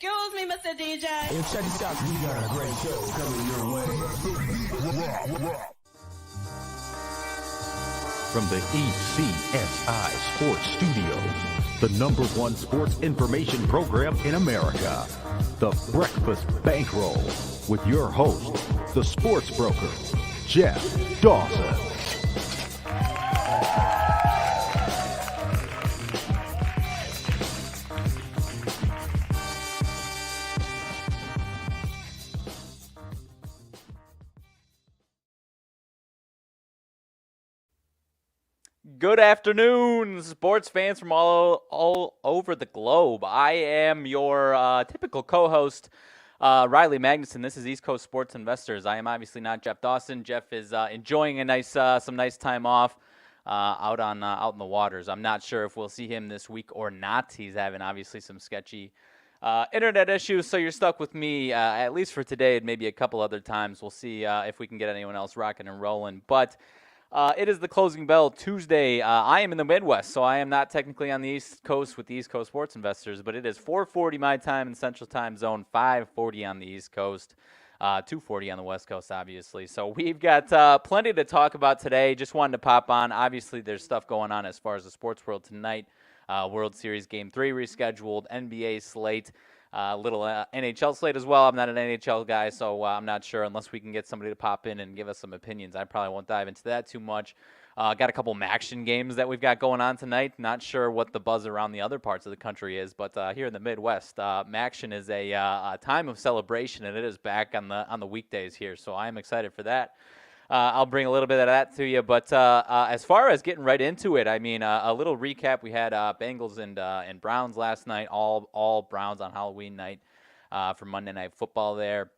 Excuse me, Mr. DJ. Hey, check this out. We got a great show coming your way. From the ECSI Sports Studios, the #1 sports information program in America, The Breakfast Bankroll, with your host, the sports broker, Jeff Dawson. Good afternoon, sports fans from all over the globe. I am your typical co-host, Riley Magnuson. This is East Coast Sports Investors. I am obviously not Jeff Dawson. Jeff is enjoying a some nice time off out in the waters. I'm not sure if we'll see him this week or not. He's having obviously some sketchy internet issues, so you're stuck with me at least for today and maybe a couple other times. We'll see if we can get anyone else rocking and rolling, but. It is the closing bell Tuesday. I am in the Midwest, so I am not technically on the East Coast with the East Coast Sports Investors, but it is 4:40 my time in Central Time Zone, 5:40 on the East Coast, 2:40 on the West Coast, obviously. So we've got plenty to talk about today. Just wanted to pop on. Obviously, there's stuff going on as far as the sports world tonight. World Series Game 3 rescheduled, NBA slate. Little NHL slate as well. I'm not an NHL guy, so I'm not sure unless we can get somebody to pop in and give us some opinions. I probably won't dive into that too much. Got a couple MACtion games that we've got going on tonight. Not sure what the buzz around the other parts of the country is, but here in the Midwest, MACtion is a time of celebration, and it is back on the weekdays here. So I am excited for that. I'll bring a little bit of that to you, but as far as getting right into it, I mean, a little recap. We had Bengals and Browns last night, all Browns on Halloween night for Monday Night Football there.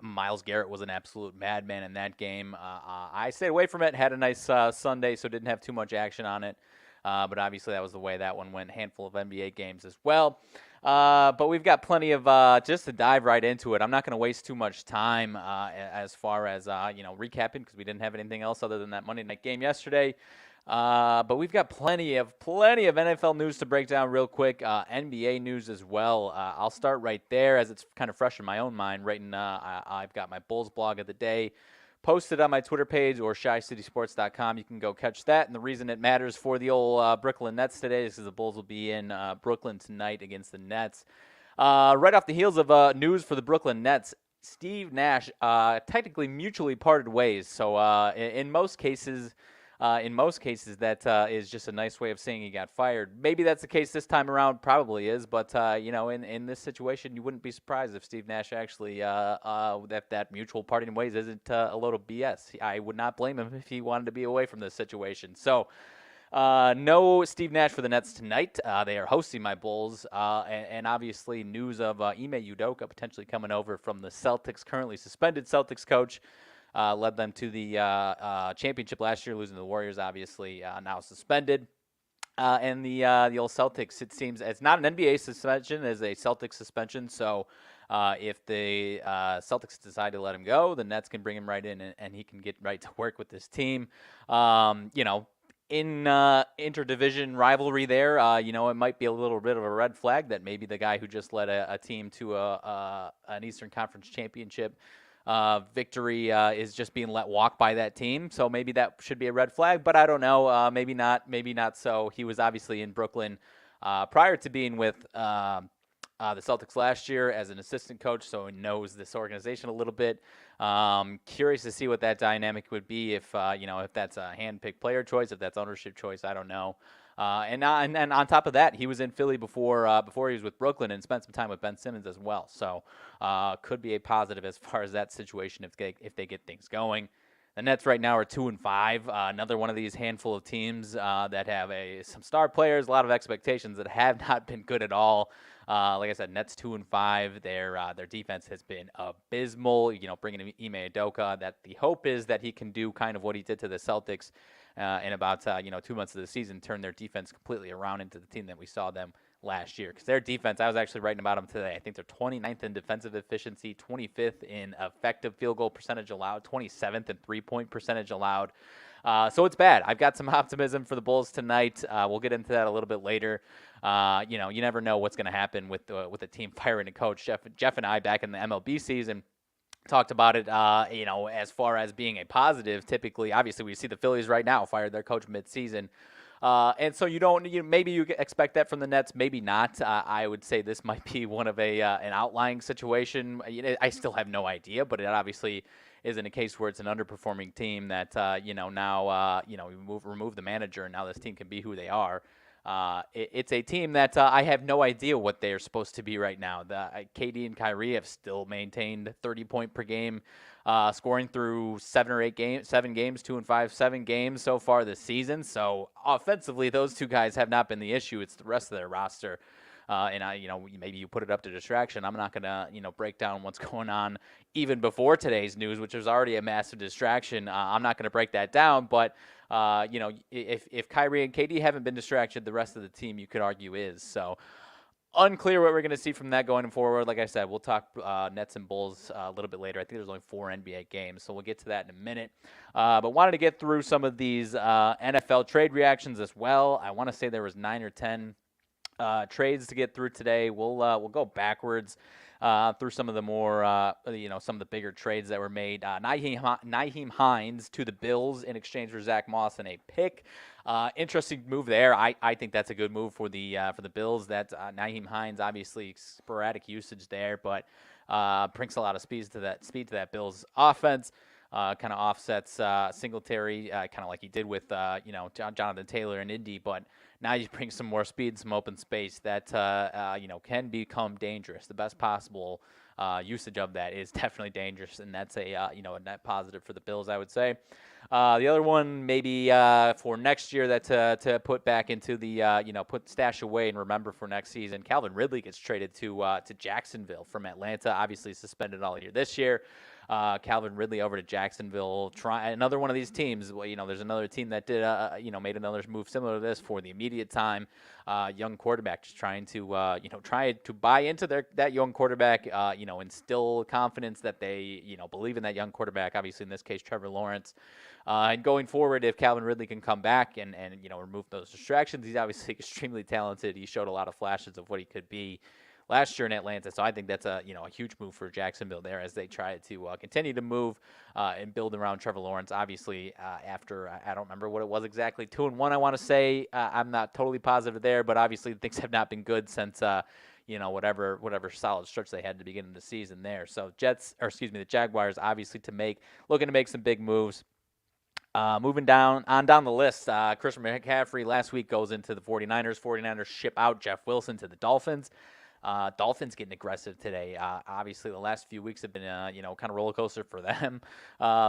Myles Garrett was an absolute madman in that game. I stayed away from it, had a nice Sunday, so didn't have too much action on it. But obviously that was the way that one went. Handful of NBA games as well. But we've got plenty of just to dive right into it. I'm not going to waste too much time as far as recapping because we didn't have anything else other than that Monday night game yesterday. But we've got plenty of NFL news to break down real quick. NBA news as well. I'll start right there as it's kind of fresh in my own mind. I've got my Bulls blog of the day posted on my Twitter page or ShyCitySports.com. You can go catch that. And the reason it matters for the old Brooklyn Nets today is because the Bulls will be in Brooklyn tonight against the Nets. Right off the heels of news for the Brooklyn Nets, Steve Nash technically mutually parted ways. So in most cases, that is just a nice way of saying he got fired. Maybe that's the case this time around. Probably is. But, in this situation, you wouldn't be surprised if Steve Nash actually, that mutual parting ways isn't a load of BS. I would not blame him if he wanted to be away from this situation. So, no Steve Nash for the Nets tonight. They are hosting my Bulls. And obviously news of Ime Udoka potentially coming over from the Celtics, currently suspended Celtics coach. Led them to the championship last year, losing to the Warriors, obviously, now suspended. And the old Celtics, it seems, it's not an NBA suspension, it's a Celtics suspension. So if the Celtics decide to let him go, the Nets can bring him right in and he can get right to work with this team. In interdivision rivalry there, it might be a little bit of a red flag that maybe the guy who just led a team to an Eastern Conference championship victory is just being let walk by that team. So maybe that should be a red flag, but I don't know. Maybe not so. He was obviously in Brooklyn prior to being with the Celtics last year as an assistant coach, so he knows this organization a little bit. Curious to see what that dynamic would be if that's a hand-picked player choice, if that's ownership choice, I don't know. And on top of that, he was in Philly before he was with Brooklyn and spent some time with Ben Simmons as well. So could be a positive as far as that situation if they get things going. The Nets right now are 2-5. Another one of these handful of teams that have some star players, a lot of expectations that have not been good at all. Like I said, Nets 2-5. Their defense has been abysmal. Bringing in Ime Udoka. That the hope is that he can do kind of what he did to the Celtics in about 2 months of the season, turn their defense completely around into the team that we saw them last year. Because their defense, I was actually writing about them today. I think they're 29th in defensive efficiency, 25th in effective field goal percentage allowed, 27th in 3-point percentage allowed. So it's bad. I've got some optimism for the Bulls tonight. We'll get into that a little bit later. You never know what's going to happen with a team firing a coach. Jeff and I back in the MLB season talked about it, as far as being a positive. Typically, obviously, we see the Phillies right now fired their coach mid-season. And so maybe you expect that from the Nets, maybe not. I would say this might be one of an outlying situation. I still have no idea, but it obviously isn't a case where it's an underperforming team that, now, we remove the manager and now this team can be who they are. It's a team that I have no idea what they're supposed to be right now. KD and Kyrie have still maintained 30-point per game, scoring through 7 games, 2 and 5, 7 games so far this season. So offensively, those two guys have not been the issue. It's the rest of their roster. Maybe you put it up to distraction. I'm not going to, break down what's going on even before today's news, which was already a massive distraction. I'm not going to break that down, but if Kyrie and KD haven't been distracted, the rest of the team, you could argue, is. So unclear what we're going to see from that going forward. Like I said, we'll talk Nets and Bulls a little bit later. I think there's only 4 NBA games, so we'll get to that in a minute. But wanted to get through some of these NFL trade reactions as well. I want to say there was 9 or 10 trades to get through today. We'll go backwards through some of the more some of the bigger trades that were made. Nyheim Hines to the Bills in exchange for Zach Moss and a pick. Interesting move there. I think that's a good move for the Bills. That Nyheim Hines, obviously sporadic usage there, but brings a lot of speed to that Bills offense. Kind of offsets Singletary, kind of like he did with Jonathan Taylor in Indy, but now you bring some more speed, some open space that can become dangerous. The best possible usage of that is definitely dangerous, and that's a net positive for the Bills, I would say. The other one maybe for next year that to put back into the put stash away and remember for next season. Calvin Ridley gets traded to Jacksonville from Atlanta. Obviously suspended all year this year. Calvin Ridley over to Jacksonville. Try another one of these teams. Well, there's another team that did, made another move similar to this for the immediate time. Young quarterback, just trying to, try to buy into that young quarterback. Instill confidence that they, believe in that young quarterback. Obviously, in this case, Trevor Lawrence. And going forward, if Calvin Ridley can come back and remove those distractions, he's obviously extremely talented. He showed a lot of flashes of what he could be last year in Atlanta. So I think that's a huge move for Jacksonville there as they try to continue to move and build around Trevor Lawrence. Obviously, after I don't remember what it was exactly, 2-1, I want to say. I'm not totally positive there, but obviously things have not been good since whatever solid stretch they had at the beginning of the season there. So the Jaguars obviously looking to make some big moves. Moving down the list, Christian McCaffrey last week goes into the 49ers. 49ers ship out Jeff Wilson to the Dolphins. Dolphins getting aggressive today. Obviously, the last few weeks have been, kind of roller coaster for them.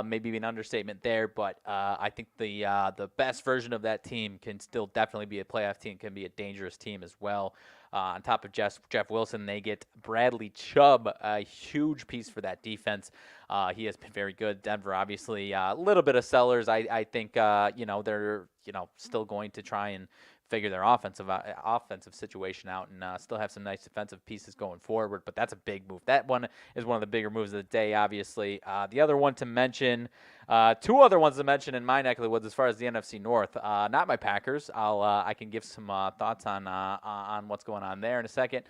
Maybe an understatement there, but I think the best version of that team can still definitely be a playoff team, can be a dangerous team as well. On top of Jeff Wilson, they get Bradley Chubb, a huge piece for that defense. He has been very good. Denver, obviously, a little bit of sellers. I think, they're, still going to try and figure their offensive situation out and still have some nice defensive pieces going forward, but that's a big move. That one is one of the bigger moves of the day, obviously. The other one to mention, 2 other ones to mention in my neck of the woods as far as the NFC North, not my Packers. I can give some thoughts on what's going on there in a second.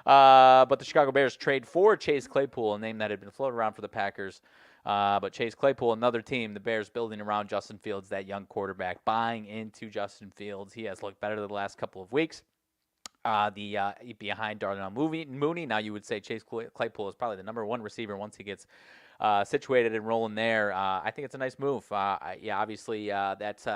But the Chicago Bears trade for Chase Claypool, a name that had been floated around for the Packers. But Chase Claypool, another team, the Bears building around Justin Fields, that young quarterback, buying into Justin Fields. He has looked better the last couple of weeks. Behind Darnell Mooney. Now you would say Chase Claypool is probably the number 1 receiver once he gets situated and rolling there. I think it's a nice move. Obviously that's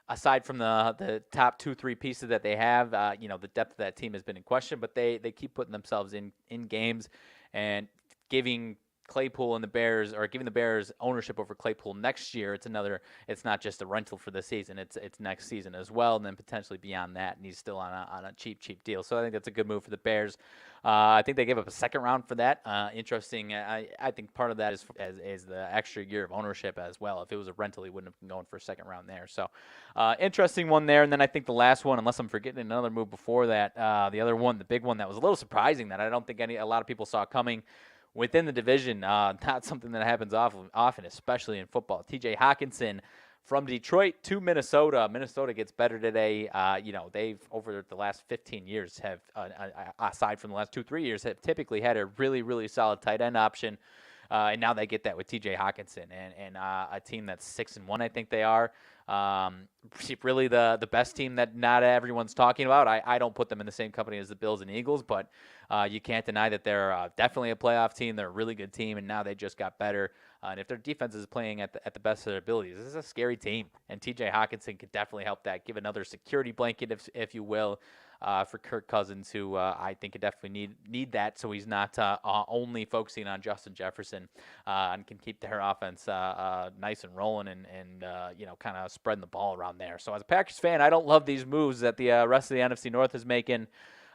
aside from the top 2-3 pieces that they have, the depth of that team has been in question, but they keep putting themselves in games and giving Claypool and the Bears, or giving the Bears ownership over Claypool next year. It's not just a rental for the season. It's next season as well, and then potentially beyond that. And he's still on a cheap deal. So I think that's a good move for the Bears. I think they gave up a second round for that. Interesting. I think part of that is the extra year of ownership as well. If it was a rental, he wouldn't have been going for a second round there. So interesting one there. And then I think the last one, unless I'm forgetting another move before that, the other one, the big one that was a little surprising that I don't think a lot of people saw coming. Within the division, not something that happens often, especially in football. T.J. Hawkinson From Detroit to Minnesota, Minnesota gets better today. They've over the last 15 years have, aside from the last 2-3 years, have typically had a really, really solid tight end option. And now they get that with T.J. Hockenson and a team that's 6-1, I think they are. Really the best team that not everyone's talking about. I don't put them in the same company as the Bills and Eagles, but you can't deny that they're definitely a playoff team. They're a really good team, and now they just got better. And if their defense is playing at the best of their abilities, this is a scary team. And T.J. Hockenson could definitely help that, give another security blanket, if you will, for Kirk Cousins, who I think could definitely need that, so he's not only focusing on Justin Jefferson and can keep their offense nice and rolling and kind of spreading the ball around there. So as a Packers fan, I don't love these moves that the rest of the NFC North is making.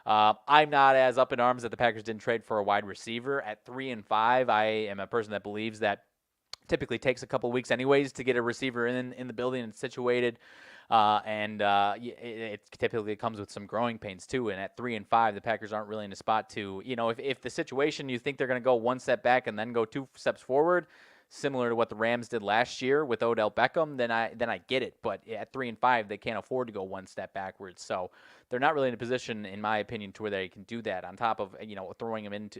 I'm not as up in arms that the Packers didn't trade for a wide receiver. At 3-5, I am a person that believes that typically takes a couple weeks anyways to get a receiver in the building and situated. It typically comes with some growing pains too. And at 3-5, the Packers aren't really in a spot to, if the situation you think they're going to go one step back and then go 2 steps forward, similar to what the Rams did last year with Odell Beckham, then I get it. But at 3-5, they can't afford to go one step backwards. So they're not really in a position, in my opinion, to where they can do that. On top of throwing him into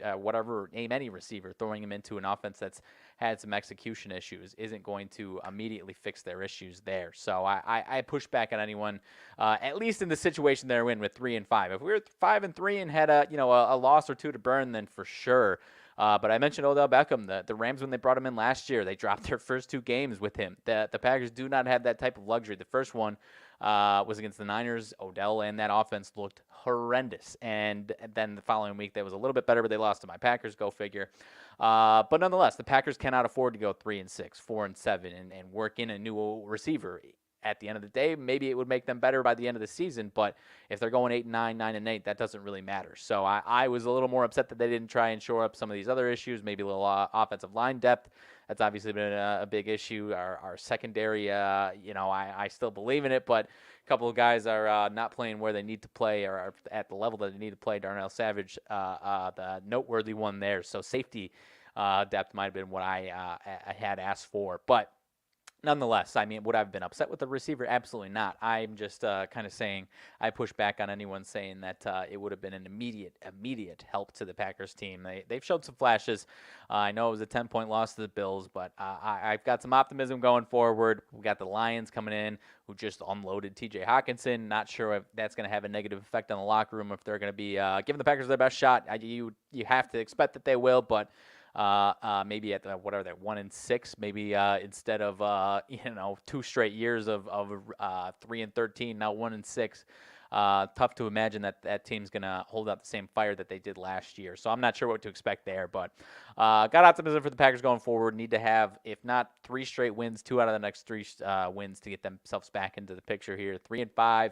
name any receiver, throwing him into an offense that's had some execution issues isn't going to immediately fix their issues there. So I push back on anyone, at least in the situation they're in with 3-5. If we were 5-3 and had a loss or two to burn, then for sure. But I mentioned Odell Beckham. The Rams, when they brought him in last year, they dropped their first 2 games with him. The Packers do not have that type of luxury. The first one was against the Niners. Odell and that offense looked horrendous. And then the following week, they was a little bit better, but they lost to my Packers. Go figure. But nonetheless, the Packers cannot afford to go 3-6, 4-7, and work in a new receiver. At the end of the day, maybe it would make them better by the end of the season, but if they're going 8-9, 9-8, that doesn't really matter. So I was a little more upset that they didn't try and shore up some of these other issues, maybe a little offensive line depth. That's obviously been a big issue. Our secondary, I still believe in it, but a couple of guys are not playing where they need to play or are at the level that they need to play. Darnell Savage, the noteworthy one there. So safety depth might have been what I had asked for, but nonetheless, I mean, would I have been upset with the receiver? Absolutely not. I'm just kind of saying I push back on anyone saying that it would have been an immediate help to the Packers team. They've showed some flashes. I know it was a 10-point loss to the Bills, but I've got some optimism going forward. We've got the Lions coming in who just unloaded T.J. Hockenson. Not sure if that's going to have a negative effect on the locker room, if they're going to be giving the Packers their best shot. You have to expect that they will, but maybe at 1-6, maybe instead of 2 straight years of 3-13, now 1-6. Tough to imagine that team's gonna hold out the same fire that they did last year. So I'm not sure what to expect there, but got optimism for the Packers going forward. Need to have, if not 3 straight wins, 2 out of the next 3 wins to get themselves back into the picture here. 3-5.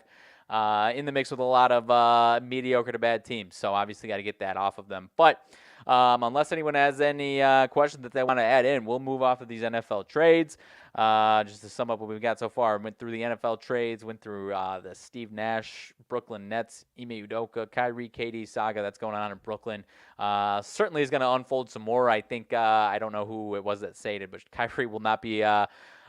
In the mix with a lot of mediocre to bad teams. So obviously got to get that off of them. But unless anyone has any questions that they want to add in, we'll move off of these NFL trades. Just to sum up what we've got so far, went through the NFL trades, went through the Steve Nash, Brooklyn Nets, Ime Udoka, Kyrie, KD saga that's going on in Brooklyn. Certainly is going to unfold some more. I think, I don't know who it was that stated, but Kyrie will not be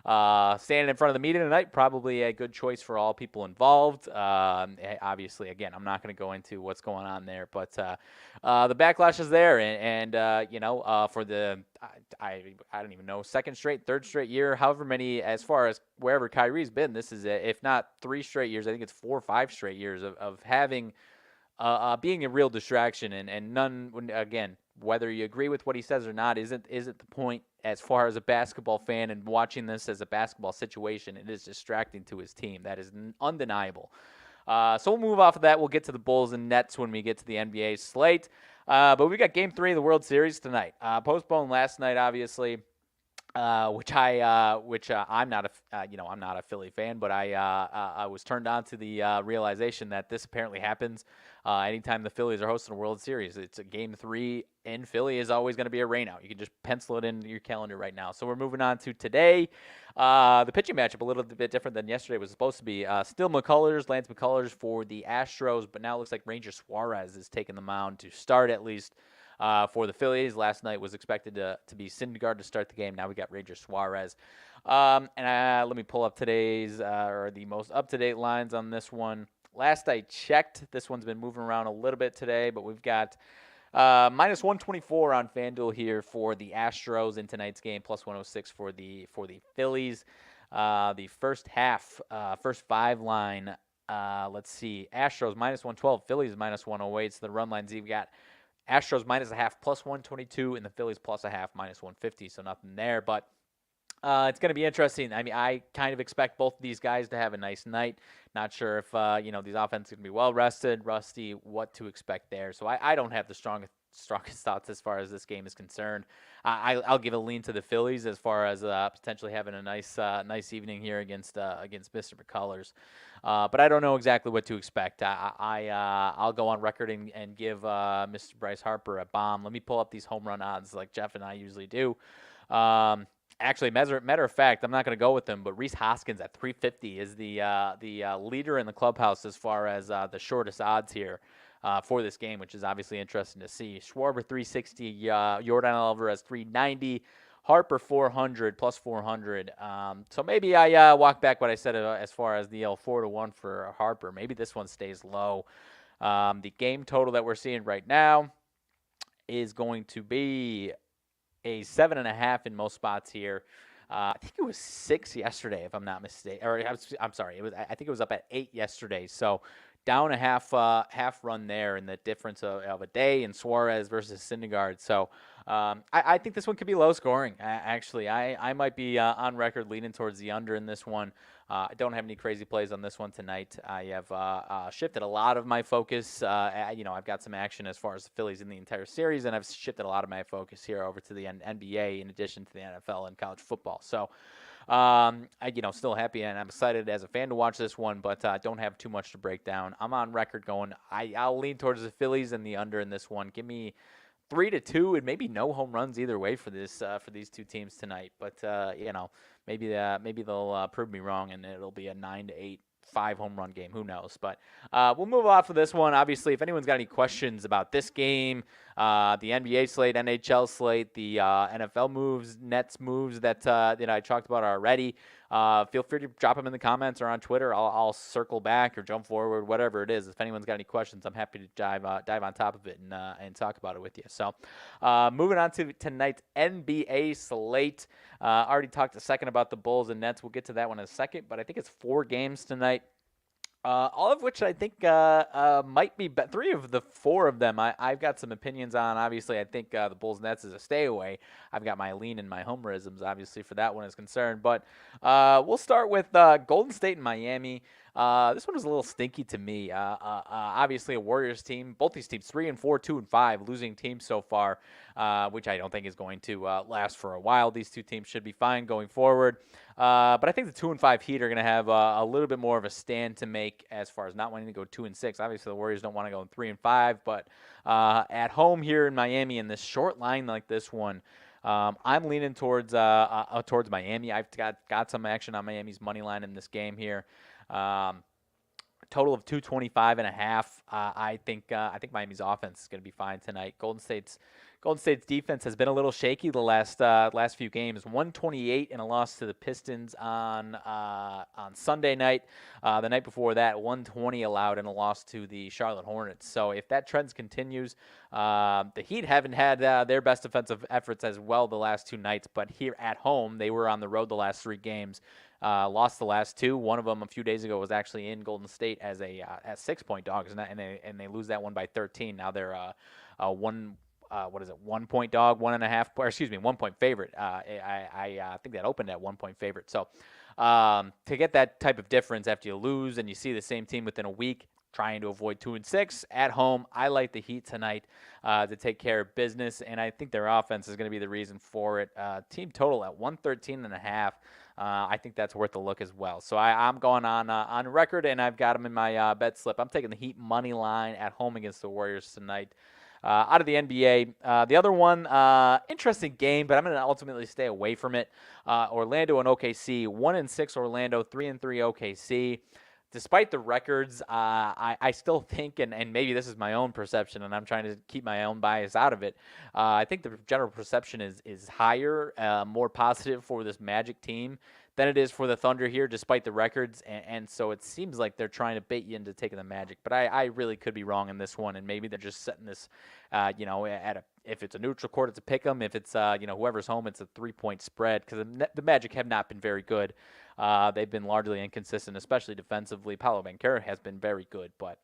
standing in front of the media tonight. Probably a good choice for all people involved. Obviously, again, I'm not going to go into what's going on there, but the backlash is there, and for the I don't even know, second straight, third straight year, however many, as far as wherever Kyrie's been, this is if not 3 straight years, I think it's 4 or 5 straight years of having being a real distraction, and none, again, whether you agree with what he says or not isn't the point. As far as a basketball fan and watching this as a basketball situation, it is distracting to his team. That is undeniable. So we'll move off of that. We'll get to the Bulls and Nets when we get to the NBA slate. But we got Game 3 of the World Series tonight. Postponed last night, obviously, which I'm not a Philly fan, but I was turned on to the realization that this apparently happens anytime the Phillies are hosting a World Series. It's a Game 3 in Philly is always going to be a rainout. You can just pencil it into your calendar right now. So we're moving on to today. The pitching matchup a little bit different than yesterday was supposed to be. Still McCullers, Lance McCullers for the Astros, but now it looks like Ranger Suarez is taking the mound to start at least. For the Phillies, last night was expected to be Syndergaard to start the game. Now we got Ranger Suarez. Let me pull up today's or the most up-to-date lines on this one. Last I checked, this one's been moving around a little bit today, but we've got minus 124 on FanDuel here for the Astros in tonight's game, plus 106 for the Phillies. The first half, first five line, let's see, Astros minus 112, Phillies minus 108. So the run lines, you've got Astros minus a half, plus 122, and the Phillies plus a half, minus 150. So nothing there, but it's going to be interesting. I mean, I kind of expect both of these guys to have a nice night. Not sure if, these offenses are going to be well rested, rusty, what to expect there. So I don't have the strongest thoughts as far as this game is concerned. I'll give a lean to the Phillies as far as potentially having a nice evening here against Mr. McCullers. But I don't know exactly what to expect. I'll go on record and give Mr. Bryce Harper a bomb. Let me pull up these home run odds like Jeff and I usually do. Actually, matter of fact, I'm not going to go with him, but Rhys Hoskins at 350 is the leader in the clubhouse as far as the shortest odds here for this game, which is obviously interesting to see. Schwarber 360, Yordan Alvarez 390, Harper 400 plus 400. So maybe I walk back what I said as far as the 4-1 for Harper. Maybe this one stays low. The game total that we're seeing right now is going to be a 7.5 in most spots here. I think it was 6 yesterday, if I'm not mistaken. Or I'm sorry, I think it was up at 8 yesterday. So down a half run there in the difference of a day in Suarez versus Syndergaard. So I think this one could be low scoring. Actually, I might be on record leaning towards the under in this one. I don't have any crazy plays on this one tonight. I have shifted a lot of my focus. I've got some action as far as the Phillies in the entire series, and I've shifted a lot of my focus here over to the NBA in addition to the NFL and college football. So still happy and I'm excited as a fan to watch this one, but don't have too much to break down. I'm on record going, I'll lean towards the Phillies and the under in this one. Give me 3-2 and maybe no home runs either way for these two teams tonight. But maybe they'll prove me wrong and it'll be a 9-8. 5 home run game. Who knows? But we'll move off of this one. Obviously, if anyone's got any questions about this game, the NBA slate, NHL slate, the NFL moves, Nets moves that I talked about already, feel free to drop them in the comments or on Twitter. I'll circle back or jump forward, whatever it is. If anyone's got any questions, I'm happy to dive on top of it and talk about it with you. So moving on to tonight's NBA slate. Already talked a second about the Bulls and Nets. We'll get to that one in a second, but I think it's 4 games tonight. All of which I think might be 3 of the 4 of them. I've got some opinions on. Obviously, I think the Bulls Nets is a stay away. I've got my lean and my homerisms, obviously, for that one is concerned. But we'll start with Golden State and Miami. This one was a little stinky to me. Obviously, a Warriors team. Both these teams, 3-4, 2-5, losing teams so far, which I don't think is going to last for a while. These two teams should be fine going forward. But I think the 2-5 Heat are going to have a little bit more of a stand to make as far as not wanting to go 2-6. Obviously, the Warriors don't want to go 3-5, but at home here in Miami in this short line like this one, I'm leaning towards Miami. I've got some action on Miami's money line in this game here. Total of 225.5. I think Miami's offense is going to be fine tonight. Golden State's defense has been a little shaky the last few games. 128 in a loss to the Pistons on Sunday night. The night before that, 120 allowed in a loss to the Charlotte Hornets. So if that trend continues, the Heat haven't had their best defensive efforts as well the last 2 nights. But here at home, they were on the road the last 3 games. Lost the last 2. One of them a few days ago was actually in Golden State as 6-point dogs, and they lose that one by 13. Now they're 1 point dog, 1 point favorite. I think that opened at 1 point favorite. So to get that type of difference after you lose and you see the same team within a week trying to avoid 2-6 at home, I like the Heat tonight to take care of business, and I think their offense is going to be the reason for it. Team total at 113.5. I think that's worth a look as well. So I'm going on record, and I've got them in my bet slip. I'm taking the Heat money line at home against the Warriors tonight. Out of the NBA, the other one, interesting game, but I'm going to ultimately stay away from it. Orlando and OKC, 1-6 Orlando, 3-3 OKC. despite the records, I still think, and maybe this is my own perception, and I'm trying to keep my own bias out of it. I think the general perception is higher, more positive for this Magic team than it is for the Thunder here, despite the records. And so it seems like they're trying to bait you into taking the Magic. But I really could be wrong in this one, and maybe they're just setting this, if it's a neutral court, it's a pick 'em. If it's, whoever's home, it's a 3-point spread, because the Magic have not been very good. They've been largely inconsistent, especially defensively. Paolo Banchero has been very good, but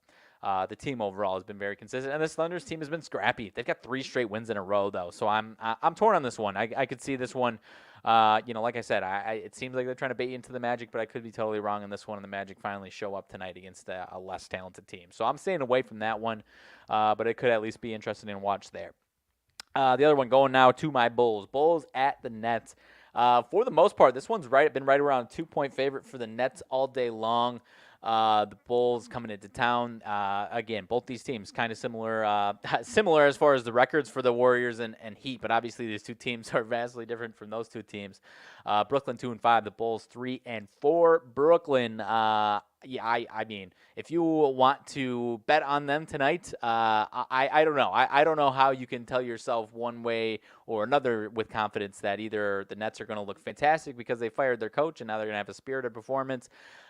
the team overall has been very consistent. And this Thunder's team has been scrappy. They've got 3 straight wins in a row, though. So I'm torn on this one. I could see this one. Like I said, it seems like they're trying to bait you into the Magic, but I could be totally wrong in this one, and the Magic finally show up tonight against a less talented team. So I'm staying away from that one, but it could at least be interesting to watch there. The other one going now to my Bulls. Bulls at the Nets. For the most part, this one's been right around 2-point favorite for the Nets all day long. The Bulls coming into town. Again, both these teams kind of similar similar as far as the records for the Warriors and Heat, but obviously these two teams are vastly different from those two teams. Brooklyn 2-5, the Bulls 3-4. Brooklyn, I mean, if you want to bet on them tonight, I don't know. I don't know how you can tell yourself one way or another with confidence that either the Nets are going to look fantastic because they fired their coach and now they're going to have a spirited performance.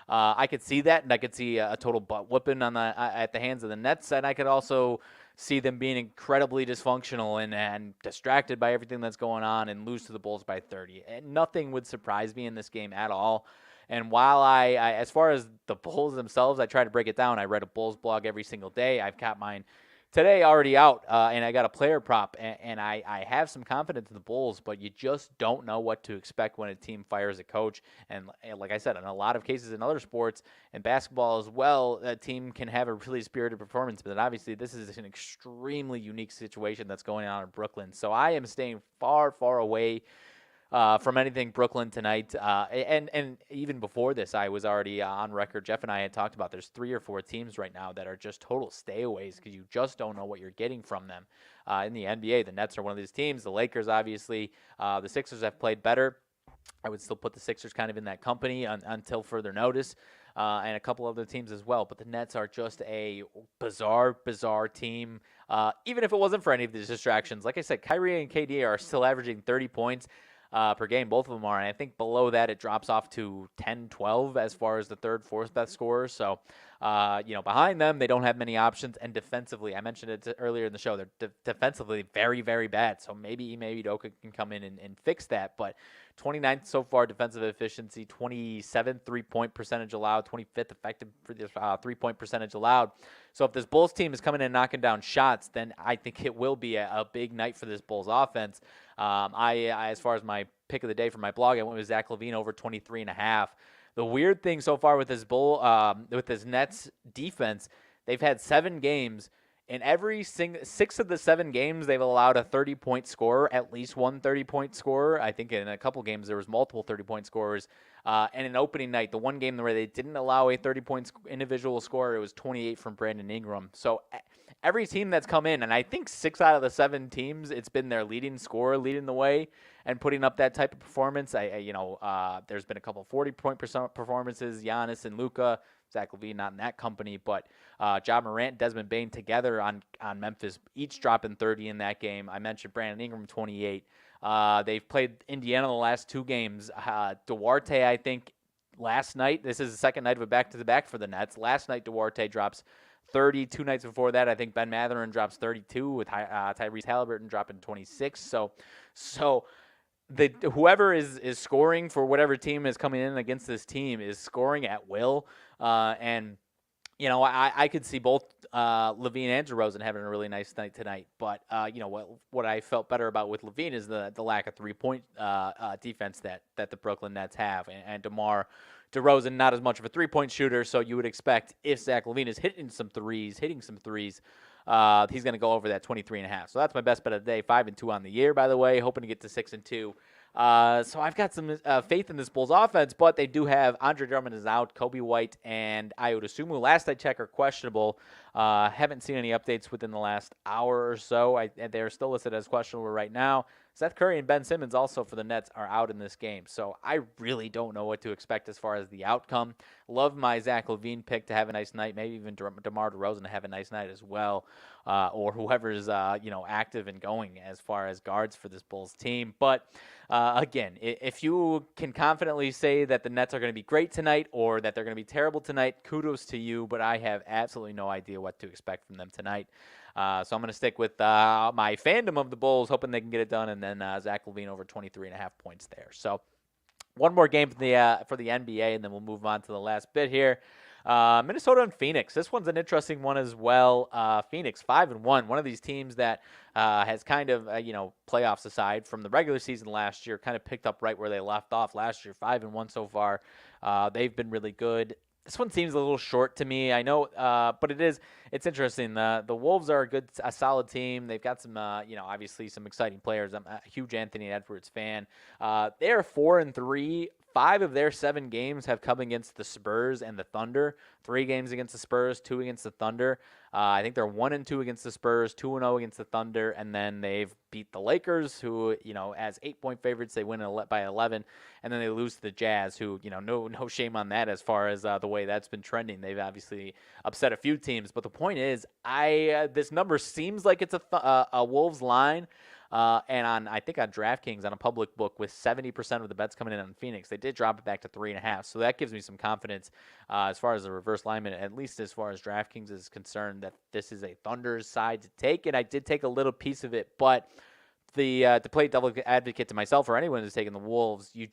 I could see that, and I could see a total butt whooping at the hands of the Nets, and I could also see them being incredibly dysfunctional and distracted by everything that's going on and lose to the Bulls by 30. And nothing would surprise me in this game at all. And while I as far as the Bulls themselves, I try to break it down. I read a Bulls blog every single day. I've got mine today already out, and I got a player prop, and I have some confidence in the Bulls, but you just don't know what to expect when a team fires a coach. And like I said, in a lot of cases in other sports and basketball as well, a team can have a really spirited performance, but obviously this is an extremely unique situation that's going on in Brooklyn. So I am staying far, far away from anything Brooklyn tonight. And even before this, I was already on record. Jeff and I had talked about there's 3 or 4 teams right now that are just total stayaways because you just don't know what you're getting from them. In the NBA, the Nets are one of these teams. The Lakers, obviously. The Sixers have played better. I would still put the Sixers kind of in that company until further notice. And a couple other teams as well. But the Nets are just a bizarre team. Even if it wasn't for any of these distractions. Like I said, Kyrie and KD are still averaging 30 points. Per game, both of them are, and I think below that it drops off to 10, 12 as far as the third, fourth best scorers. So, behind them, they don't have many options, and defensively, I mentioned it earlier in the show, they're defensively very, very bad. So maybe Ime Udoka can come in and fix that, but 29th so far defensive efficiency, 27th three-point percentage allowed, 25th effective three-point percentage allowed. So if this Bulls team is coming in and knocking down shots, then I think it will be a big night for this Bulls offense. I as far as my pick of the day for my blog, I went with Zach LaVine over 23.5. The weird thing so far with this Nets defense, they've had 7 games. In every 6 of the 7 games, they've allowed a 30-point scorer, at least one 30-point scorer. I think in a couple games there was multiple 30-point scorers. And in opening night, the one game where they didn't allow a 30-point individual scorer, it was 28 from Brandon Ingram. So every team that's come in, and I think 6 out of the 7 teams, it's been their leading scorer leading the way and putting up that type of performance. There's been a couple 40-point performances, Giannis and Luka. Zach LaVine not in that company, but Ja Morant, Desmond Bane together on Memphis, each dropping 30 in that game. I mentioned Brandon Ingram, 28. They've played Indiana the last 2 games. Duarte, I think, last night, this is the second night of a back-to-the-back for the Nets. Last night, Duarte drops 30. 2 nights before that, I think Ben Mathurin drops 32 with Tyrese Halliburton dropping 26. So whoever is scoring for whatever team is coming in against this team is scoring at will. I could see both LaVine and DeRozan having a really nice night tonight. But, what I felt better about with LaVine is the lack of three-point defense that the Brooklyn Nets have. And DeMar DeRozan, not as much of a three-point shooter, so you would expect if Zach LaVine is hitting some threes, he's going to go over that 23.5. So that's my best bet of the day. 5-2 on the year, by the way, hoping to get to 6-2. So I've got some faith in this Bulls offense, but they do have Andre Drummond is out, Kobe White and Ayo Dosunmu, last I checked, are questionable. Haven't seen any updates within the last hour or so. They're still listed as questionable right now. Seth Curry and Ben Simmons also for the Nets are out in this game. So I really don't know what to expect as far as the outcome. Love my Zach LaVine pick to have a nice night, maybe even DeMar DeRozan to have a nice night as well, or whoever's active and going as far as guards for this Bulls team. But again, if you can confidently say that the Nets are going to be great tonight or that they're going to be terrible tonight, kudos to you, but I have absolutely no idea what to expect from them tonight. So I'm going to stick with my fandom of the Bulls, hoping they can get it done, and then Zach LaVine over 23.5 points there. So one more game for the NBA, and then we'll move on to the last bit here. Minnesota and Phoenix. This one's an interesting one as well. Phoenix 5-1, one of these teams that has kind of playoffs aside from the regular season last year, kind of picked up right where they left off last year. 5-1 so far. They've been really good. This one seems a little short to me. I know, but it's interesting. The Wolves are a solid team. They've got some, obviously some exciting players. I'm a huge Anthony Edwards fan. They are 4-3. 5 of their 7 games have come against the Spurs and the Thunder. 3 games against the Spurs, 2 against the Thunder. I think they're 1-2 against the Spurs, 2-0 against the Thunder, and then they've beat the Lakers, who, as 8-point favorites, they win by 11, and then they lose to the Jazz, who, no shame on that as far as the way that's been trending. They've obviously upset a few teams, but the point is, this number seems like it's a Wolves line. And I think on DraftKings, on a public book, with 70% of the bets coming in on Phoenix, they did drop it back to 3.5. So that gives me some confidence as far as the reverse lineman, at least as far as DraftKings is concerned, that this is a Thunder's side to take. And I did take a little piece of it, but to play devil advocate to myself or anyone who's taking the Wolves, you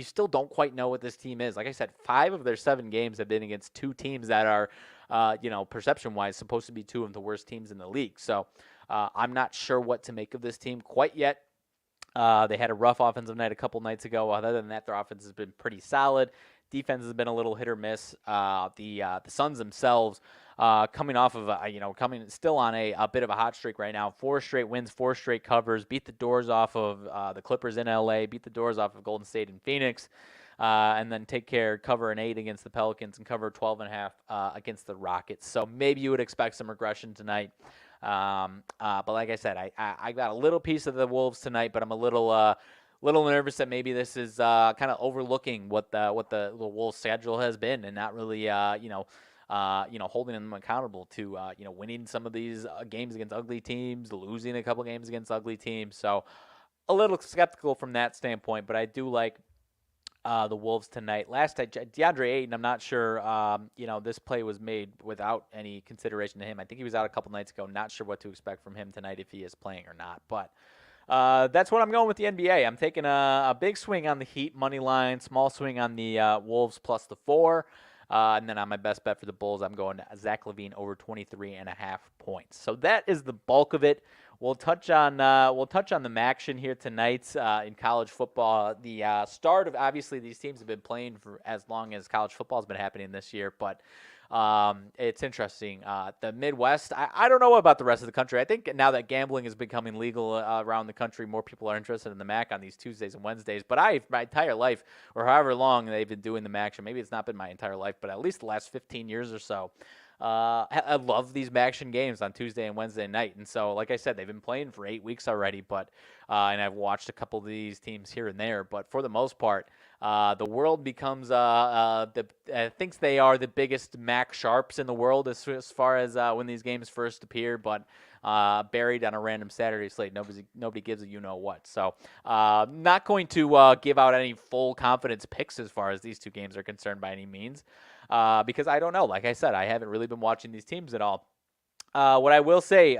still don't quite know what this team is. Like I said, 5 of their 7 games have been against 2 teams that are, perception-wise, supposed to be 2 of the worst teams in the league. So I'm not sure what to make of this team quite yet. They had a rough offensive night a couple nights ago. Other than that, their offense has been pretty solid. Defense has been a little hit or miss. The Suns themselves coming off of coming still on a bit of a hot streak right now. 4 straight wins, 4 straight covers. Beat the doors off of the Clippers in LA. Beat the doors off of Golden State and Phoenix. And then cover an 8 against the Pelicans and cover 12.5 against the Rockets. So maybe you would expect some regression tonight. But like I said, I got a little piece of the Wolves tonight, but I'm a little nervous that maybe this is kind of overlooking what the Wolves schedule has been, and not really holding them accountable to winning some of these games against ugly teams, losing a couple games against ugly teams. So a little skeptical from that standpoint, but I do like the Wolves tonight. Last night, DeAndre Ayton, I'm not sure, this play was made without any consideration to him. I think he was out a couple nights ago. Not sure what to expect from him tonight, if he is playing or not. But that's what I'm going with the NBA. I'm taking a big swing on the Heat money line, small swing on the Wolves plus the 4. And then on my best bet for the Bulls, I'm going to Zach LaVine over 23.5 points. So that is the bulk of it. We'll touch on the action here tonight in college football. The start of, obviously, these teams have been playing for as long as college football has been happening this year, but it's interesting. The Midwest, I don't know about the rest of the country. I think now that gambling is becoming legal around the country, more people are interested in the MAC on these Tuesdays and Wednesdays. But my entire life, or however long they've been doing the MAC, maybe it's not been my entire life, but at least the last 15 years or so, I love these action games on Tuesday and Wednesday night. And so, like I said, they've been playing for 8 weeks already, but and I've watched a couple of these teams here and there. But for the most part, the world becomes thinks they are the biggest MAC sharps in the world as far as when these games first appear, but buried on a random Saturday slate. Nobody gives a you-know-what. So not going to give out any full confidence picks as far as these 2 games are concerned by any means. Because I don't know. Like I said, I haven't really been watching these teams at all. What I will say,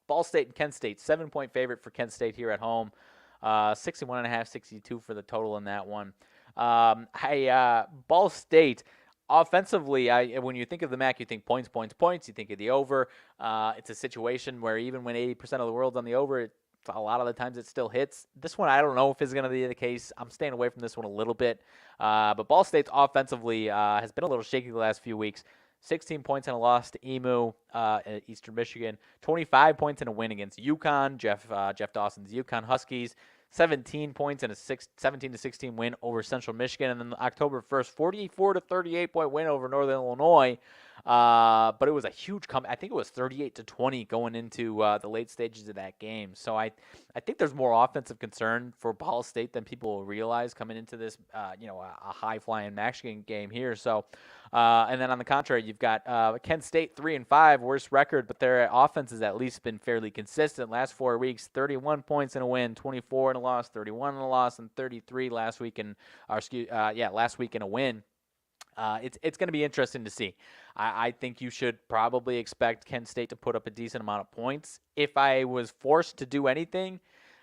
Ball State and Kent State, 7-point favorite for Kent State here at home. 61.5, 62 for the total in that one. Ball State, offensively, when you think of the MAC, you think points. You think of the over. It's a situation where even when 80% of the world's on the over, a lot of the times it still hits. This one, I don't know if it's going to be the case. I'm staying away from this one a little bit. But Ball State offensively has been a little shaky the last few weeks. 16 points in a loss to EMU at Eastern Michigan. 25 points in a win against UConn, Jeff Dawson's UConn Huskies. 17 points in a 17-16 win over Central Michigan. And then October 1st, 44-38 point win over Northern Illinois. But it was a huge comeback. I think it was 38-20 going into the late stages of that game. So I think there's more offensive concern for Ball State than people will realize coming into this, a high-flying Michigan game here. So, and then on the contrary, you've got Kent State 3-5, worst record, but their offense has at least been fairly consistent. Last 4 weeks, 31 points in a win, 24 in a loss, 31 in a loss, and 33 last week in a win. It's going to be interesting to see. I think you should probably expect Kent State to put up a decent amount of points. If I was forced to do anything,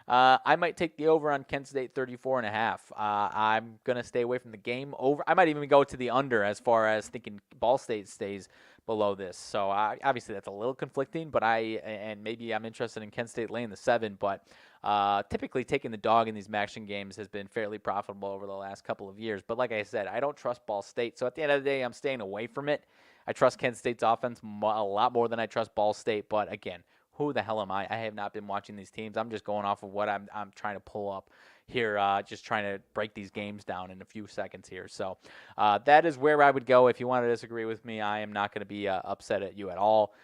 I might take the over on Kent State 34.5. I'm going to stay away from the game over. I might even go to the under as far as thinking Ball State stays below this. So obviously that's a little conflicting, but maybe I'm interested in Kent State laying the 7, but typically taking the dog in these action games has been fairly profitable over the last couple of years. But like I said, I don't trust Ball State. So at the end of the day, I'm staying away from it. I trust Kent State's offense a lot more than I trust Ball State. But again, who the hell am I? I have not been watching these teams. I'm just going off of what I'm trying to pull up here, just trying to break these games down in a few seconds here. So that is where I would go. If you want to disagree with me, I am not going to be upset at you at all.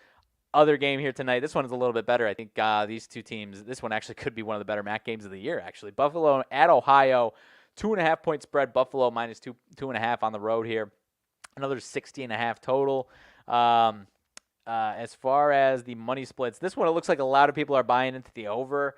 Other game here tonight. This one is a little bit better. I think these two teams, this one actually could be one of the better MAC games of the year, actually. Buffalo at Ohio, 2.5 point spread. Buffalo minus 2.5 on the road here. Another 60.5 total. As far as the money splits, this one, it looks like a lot of people are buying into the over.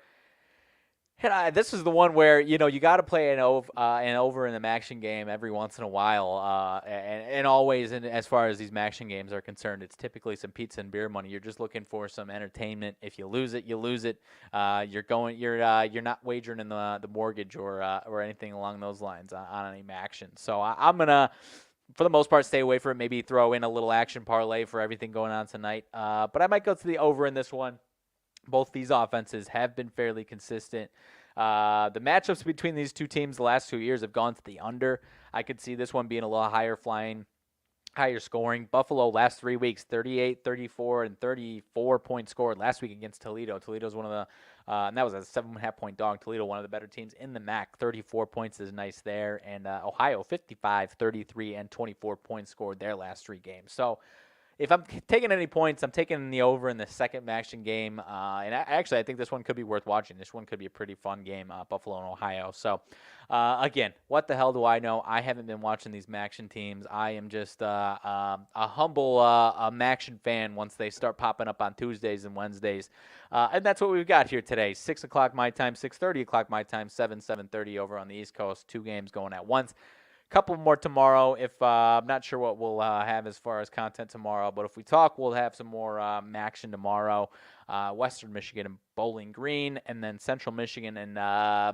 And this is the one where, you got to play an over in the action game every once in a while. And always, as far as these action games are concerned, it's typically some pizza and beer money. You're just looking for some entertainment. If you lose it, you lose it. You're not wagering in the mortgage or anything along those lines on any action. So I'm going to, for the most part, stay away from it. Maybe throw in a little action parlay for everything going on tonight. But I might go to the over in this one. Both these offenses have been fairly consistent. The matchups between these two teams the last 2 years have gone to the under. I could see this one being a little higher flying, higher scoring. Buffalo last 3 weeks, 38, 34, and 34 points scored last week against Toledo. Toledo's one of the, and that was a 7.5 point dog. Toledo, one of the better teams in the MAC. 34 points is nice there. And Ohio, 55, 33, and 24 points scored their last 3 games. So if I'm taking any points, I'm taking the over in the second action game. And I think this one could be worth watching. This one could be a pretty fun game, Buffalo and Ohio. So, again, what the hell do I know? I haven't been watching these action teams. I am just a humble action fan once they start popping up on Tuesdays and Wednesdays. And that's what we've got here today. 6 o'clock my time, 6:30 o'clock my time, 7:30 over on the East Coast. 2 games going at once. Couple more tomorrow. If I'm not sure what we'll have as far as content tomorrow, but if we talk, we'll have some more action tomorrow. Western Michigan and Bowling Green, and then Central Michigan and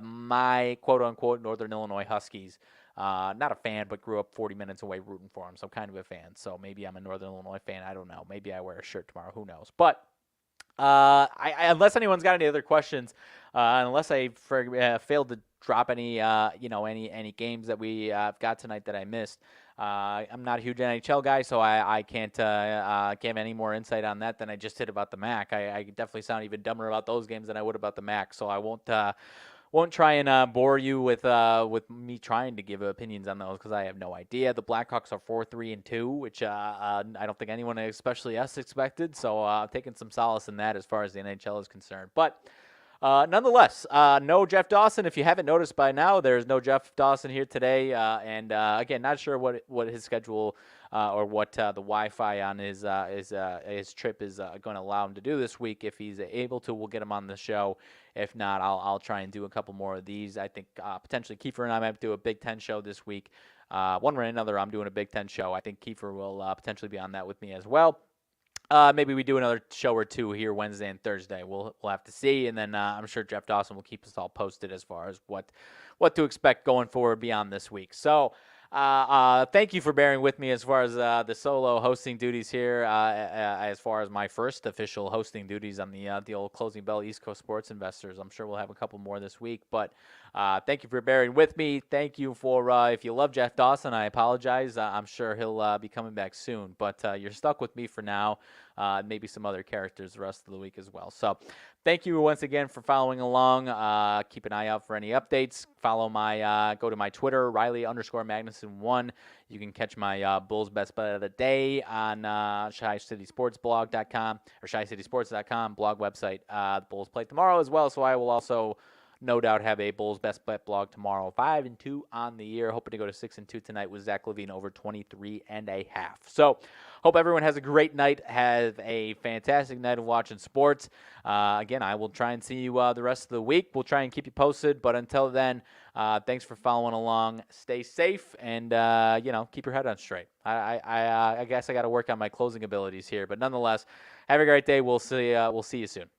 my quote-unquote Northern Illinois Huskies. Not a fan, but grew up 40 minutes away rooting for them, so kind of a fan. So maybe I'm a Northern Illinois fan. I don't know. Maybe I wear a shirt tomorrow. Who knows? But unless anyone's got any other questions, unless I failed to drop any games that we got tonight that I missed. I'm not a huge NHL guy, so I can't give any more insight on that than I just did about the MAC. I definitely sound even dumber about those games than I would about the MAC, so I won't try and bore you with me trying to give opinions on those because I have no idea. The Blackhawks are 4-3-2, which I don't think anyone, especially us, expected. So taking some solace in that as far as the NHL is concerned. But nonetheless, no Jeff Dawson. If you haven't noticed by now, there's no Jeff Dawson here today. And again, not sure what his schedule or what the Wi-Fi on his trip is going to allow him to do this week. If he's able to, we'll get him on the show. If not, I'll try and do a couple more of these. I think potentially Kiefer and I might do a Big Ten show this week. One way or another, I'm doing a Big Ten show. I think Kiefer will potentially be on that with me as well. Maybe we do another show or two here Wednesday and Thursday. We'll have to see, and then I'm sure Jeff Dawson will keep us all posted as far as what to expect going forward beyond this week. So thank you for bearing with me as far as the solo hosting duties here, as far as my first official hosting duties on the old Closing Bell East Coast Sports Investors. I'm sure we'll have a couple more this week, but thank you for bearing with me. Thank you for, if you love Jeff Dawson, I apologize. I'm sure he'll be coming back soon, but you're stuck with me for now. maybe some other characters the rest of the week as well. So thank you once again for following along. Keep an eye out for any updates. Follow go to my Twitter, Riley_Magnuson1. You can catch my Bulls Best Bet of the Day on ShyCitySportsBlog.com or ShyCitySports.com blog website. The Bulls play tomorrow as well, so I will also no doubt have a Bulls Best Bet blog tomorrow. 5-2 on the year. Hoping to go to 6-2 tonight with Zach LaVine over 23.5. So hope everyone has a great night. Have a fantastic night of watching sports. Again, I will try and see you the rest of the week. We'll try and keep you posted. But until then, thanks for following along. Stay safe and, keep your head on straight. I guess I got to work on my closing abilities here. But nonetheless, have a great day. We'll see you soon.